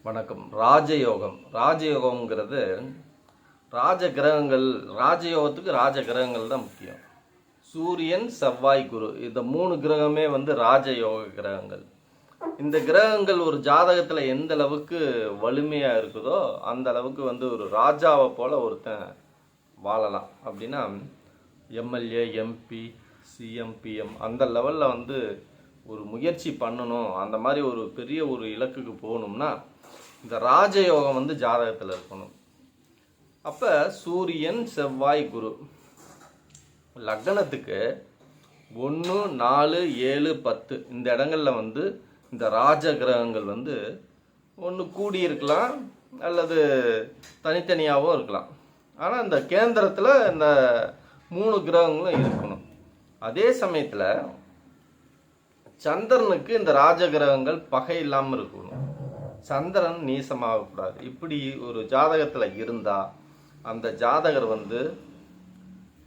வணக்கம். ராஜயோகம். ராஜயோகம்ங்கிறது ராஜ கிரகங்கள். ராஜயோகத்துக்கு ராஜ கிரகங்கள் தான் முக்கியம். சூரியன், செவ்வாய், குரு, இந்த 3 கிரகமே ராஜயோக கிரகங்கள். இந்த கிரகங்கள் ஒரு ஜாதகத்தில் எந்த அளவுக்கு வலிமையாக இருக்குதோ அந்த அளவுக்கு ஒரு ராஜாவை போல ஒருத்தன் வாழலாம். அப்படின்னா எம்எல்ஏ, எம்பி, சிஎம், பிஎம் அந்த லெவலில் ஒரு முயற்சி பண்ணணும். அந்த மாதிரி ஒரு பெரிய ஒரு இலக்குக்கு போகணும்னா இந்த ராஜயோகம் ஜாதகத்தில் இருக்கணும். அப்போ சூரியன், செவ்வாய், குரு லக்னத்துக்கு 1, 4, 7, 10 இந்த இடங்களில் இந்த ராஜ கிரகங்கள் ஒன்று கூடியிருக்கலாம் அல்லது தனித்தனியாகவும் இருக்கலாம். ஆனால் இந்த கேந்திரத்தில் இந்த 3 கிரகங்களும் இருக்கணும். அதே சமயத்தில் சந்திரனுக்கு இந்த ராஜ கிரகங்கள் பகை இல்லாமல் இருக்கணும். சந்திரன் நீசமாகக்கூடாது. இப்படி ஒரு ஜாதகத்தில் இருந்தால் அந்த ஜாதகர்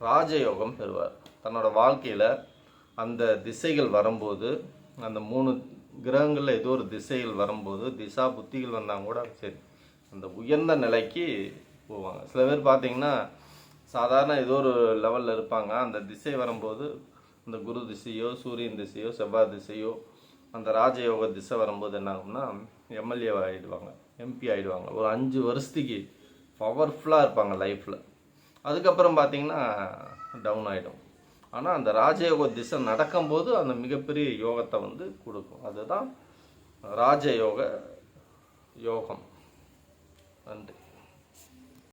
ராஜயோகம் பெறுவார். தன்னோட வாழ்க்கையில் அந்த திசைகள் வரும்போது, அந்த 3 கிரகங்களில் ஏதோ ஒரு திசைகள் வரும்போது, திசா புத்திகள் வந்தால் கூட சரி அந்த உயர்ந்த நிலைக்கு போவாங்க. சில பேர் பார்த்தீங்கன்னா சாதாரண ஏதோ ஒரு லெவலில் இருப்பாங்க. அந்த திசை வரும்போது இந்த குரு திசையோ, சூரியன் திசையோ, செவ்வாய் திசையோ, அந்த ராஜயோக திசை வரும்போது என்ன ஆகும்னா எம்எல்ஏ ஆகிடுவாங்க, எம்பி ஆகிடுவாங்க. ஒரு 5 வருஷத்துக்கு பவர்ஃபுல்லாக இருப்பாங்க லைஃப்பில். அதுக்கப்புறம் பார்த்தீங்கன்னா டவுன் ஆகிடும். ஆனால் அந்த ராஜயோக திசை நடக்கும்போது அந்த மிகப்பெரிய யோகத்தை கொடுக்கும். அதுதான் ராஜயோக யோகம். நன்றி.